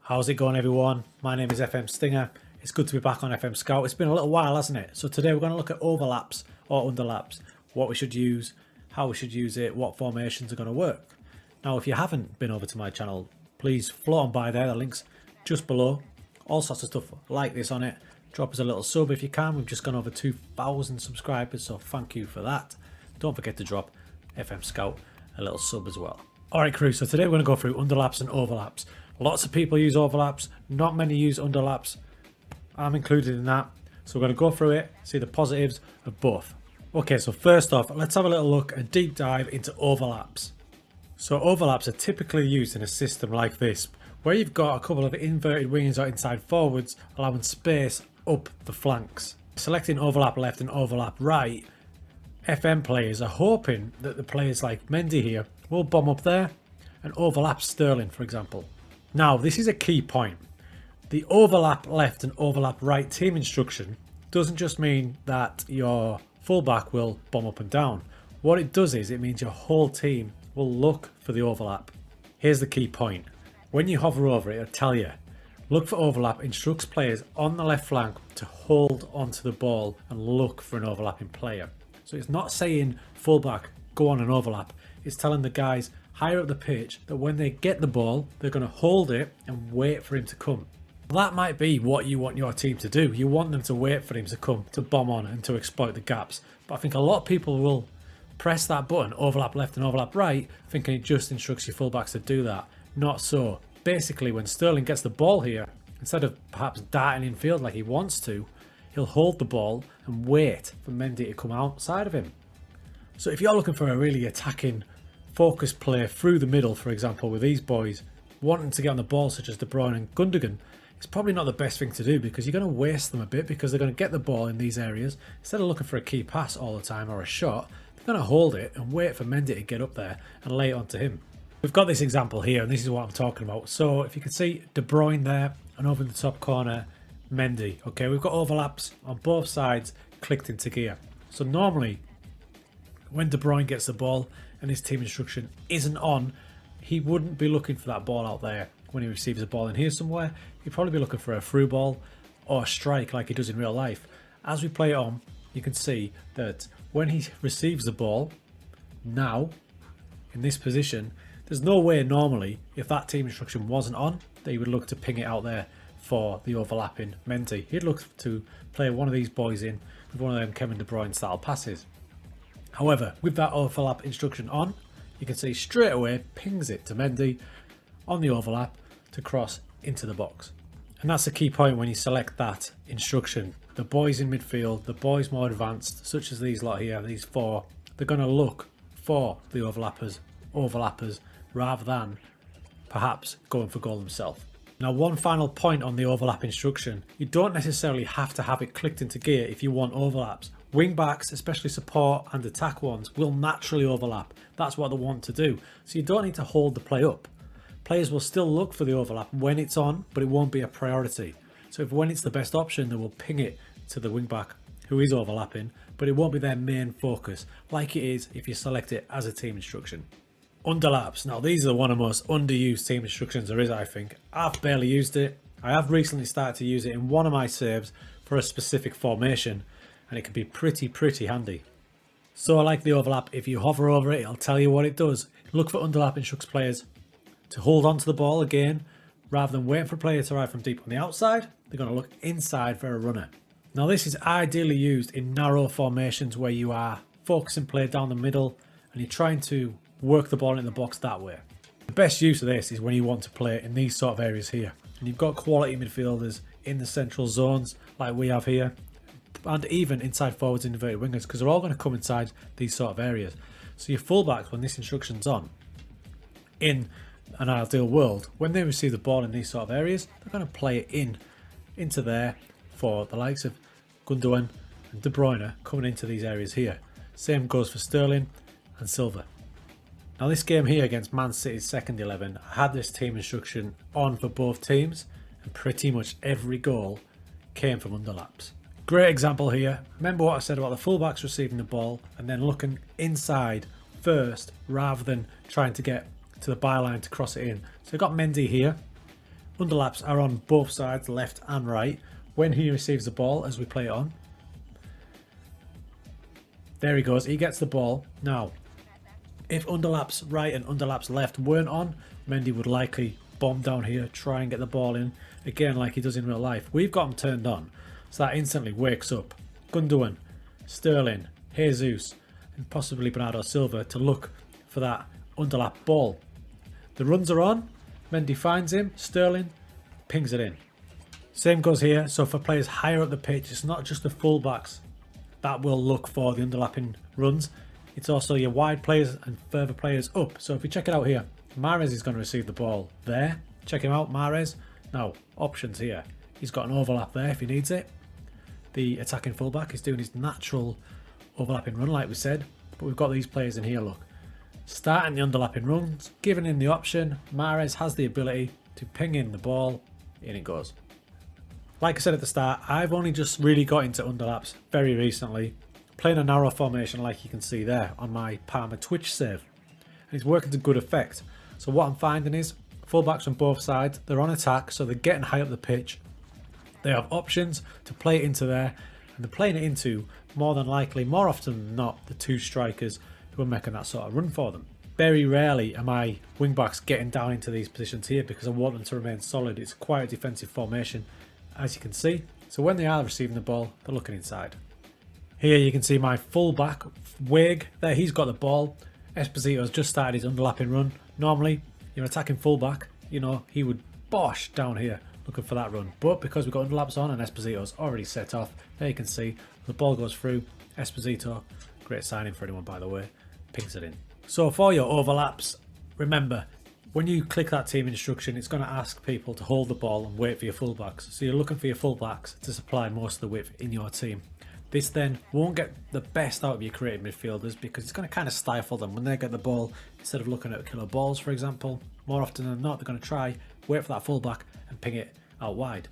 How's it going, everyone? My name is FM Stinger. It's good to be back on FM Scout. It's been a little while, hasn't it? So today we're going to look at overlaps or underlaps, what we should use, how we should use it, what formations are going to work. Now, if you haven't been over to my channel, please float on by there. The link's just below. All sorts of stuff like this on it. Drop us a little sub if you can. We've just gone over 2,000 subscribers, so thank you for that. Don't forget to drop FM Scout a little sub as well. Alright crew, so today we're going to go through underlaps and overlaps. Lots of people use overlaps, not many use underlaps. I'm included in that. So we're going to go through it, see the positives of both. Okay, so first off, let's have a little look, a deep dive into overlaps. So overlaps are typically used in a system like this, where you've got a couple of inverted wingers or inside forwards, allowing space up the flanks. Selecting overlap left and overlap right, FM players are hoping that the players like Mendy here will bomb up there and overlap Sterling, for example. Now, this is a key point. The overlap left and overlap right team instruction doesn't just mean that your fullback will bomb up and down. What it does is it means your whole team will look for the overlap. Here's the key point. When you hover over it, it'll tell you, look for overlap, instructs players on the left flank to hold onto the ball and look for an overlapping player. So it's not saying fullback, go on an overlap. It's telling the guys higher up the pitch that when they get the ball, they're going to hold it and wait for him to come. That might be what you want your team to do. You want them to wait for him to come, to bomb on and to exploit the gaps. But I think a lot of people will press that button, overlap left and overlap right, thinking it just instructs your fullbacks to do that. Not so. Basically, when Sterling gets the ball here, instead of perhaps darting in field like he wants to, he'll hold the ball and wait for Mendy to come outside of him. So if you're looking for a really attacking focus play through the middle, for example, with these boys wanting to get on the ball, such as De Bruyne and Gundogan, it's probably not the best thing to do because you're going to waste them a bit because they're going to get the ball in these areas. Instead of looking for a key pass all the time or a shot, they're going to hold it and wait for Mendy to get up there and lay it onto him. We've got this example here, and this is what I'm talking about. So if you can see De Bruyne there, and over in the top corner, Mendy. Okay, we've got overlaps on both sides clicked into gear. So normally, when De Bruyne gets the ball and his team instruction isn't on, he wouldn't be looking for that ball out there when he receives a ball in here somewhere. He'd probably be looking for a through ball or a strike like he does in real life. As we play it on, you can see that when he receives the ball, now, in this position, there's no way normally, if that team instruction wasn't on, that he would look to ping it out there for the overlapping Mendy. He'd look to play one of these boys in with one of them Kevin De Bruyne style passes. However, with that overlap instruction on, you can see straight away pings it to Mendy on the overlap to cross into the box. And that's the key point when you select that instruction. The boys in midfield, the boys more advanced, such as these lot here, these four, they're going to look for the overlappers rather than perhaps going for goal themselves. Now, one final point on the overlap instruction. You don't necessarily have to have it clicked into gear if you want overlaps. Wing backs, especially support and attack ones, will naturally overlap. That's what they want to do. So you don't need to hold the play up. Players will still look for the overlap when it's on, but it won't be a priority. So if when it's the best option, they will ping it to the wing back who is overlapping, but it won't be their main focus like it is if you select it as a team instruction. Underlaps. Now, these are one of the most underused team instructions there is, I think. I've barely used it. I have recently started to use it in one of my saves for a specific formation, and it can be pretty handy. So I like the overlap. If you hover over it, it'll tell you what it does. Look for underlap instructs players to hold onto the ball again. Rather than waiting for a player to arrive from deep on the outside, they're going to look inside for a runner. Now, this is ideally used in narrow formations where you are focusing play down the middle and you're trying to work the ball in the box that way. The best use of this is when you want to play in these sort of areas here. And you've got quality midfielders in the central zones like we have here, and even inside forwards and inverted wingers, because they're all going to come inside these sort of areas. So your fullbacks, when this instruction's on, in an ideal world, when they receive the ball in these sort of areas, they're going to play it into there for the likes of Gundogan and De Bruyne coming into these areas here. Same goes for Sterling and Silva. Now, this game here against Man City's second 11, I had this team instruction on for both teams, and pretty much every goal came from underlaps. Great example here. Remember what I said about the fullbacks receiving the ball and then looking inside first rather than trying to get to the byline to cross it in. So we've got Mendy here. Underlaps are on both sides, left and right, when he receives the ball as we play it on. There he goes, he gets the ball. Now, if underlaps right and underlaps left weren't on, Mendy would likely bomb down here, try and get the ball in, again like he does in real life. We've got him turned on, so that instantly wakes up Gundogan, Sterling, Jesus, and possibly Bernardo Silva to look for that underlap ball. The runs are on, Mendy finds him, Sterling pings it in. Same goes here, so for players higher up the pitch, it's not just the fullbacks that will look for the underlapping runs, it's also your wide players and further players up. So if we check it out here, Mahrez is going to receive the ball there. Check him out, Mahrez. Now, options here. He's got an overlap there if he needs it. The attacking fullback is doing his natural overlapping run like we said, but we've got these players in here, look. Starting the underlapping runs, giving him the option, Mahrez has the ability to ping in the ball, in it goes. Like I said at the start, I've only just really got into underlaps very recently, playing a narrow formation like you can see there on my Parma Twitch save. And it's working to good effect. So what I'm finding is, fullbacks on both sides, they're on attack, so they're getting high up the pitch. They have options to play it into there, and they're playing it into, more than likely, more often than not, the two strikers who are making that sort of run for them. Very rarely am I wingbacks getting down into these positions here because I want them to remain solid. It's quite a defensive formation, as you can see. So when they are receiving the ball, they're looking inside. Here you can see my fullback, Wig, there he's got the ball. Esposito's just started his underlapping run. Normally, your attacking fullback, you know, he would bosh down here looking for that run. But because we've got underlaps on and Esposito's already set off, there you can see the ball goes through. Esposito, great signing for anyone by the way, pings it in. So for your overlaps, remember, when you click that team instruction, it's going to ask people to hold the ball and wait for your fullbacks. So you're looking for your fullbacks to supply most of the width in your team. This then won't get the best out of your creative midfielders because it's going to kind of stifle them when they get the ball. Instead of looking at killer balls, for example, more often than not, they're going to try, wait for that fullback and ping it out wide.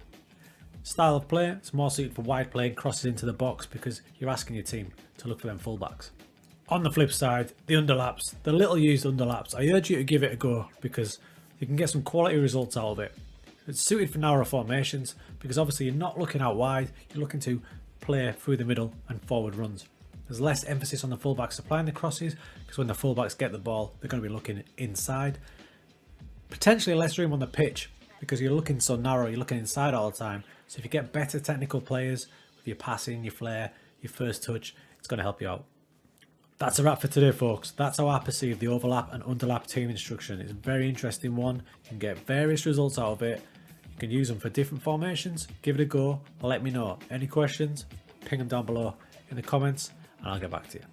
Style of play, it's more suited for wide play and crosses into the box because you're asking your team to look for them fullbacks. On the flip side, the underlaps, the little used underlaps, I urge you to give it a go because you can get some quality results out of it. It's suited for narrow formations because obviously you're not looking out wide, you're looking to play through the middle and forward runs. There's less emphasis on the fullbacks supplying the crosses because when the fullbacks get the ball, they're going to be looking inside. Potentially less room on the pitch because you're looking so narrow, you're looking inside all the time. So if you get better technical players with your passing, your flair, your first touch, it's going to help you out. That's a wrap for today, folks. That's how I perceive the overlap and underlap team instruction. It's a very interesting one. You can get various results out of it. You can use them for different formations. Give it a go. Let me know. Any questions? Ping them down below in the comments and I'll get back to you.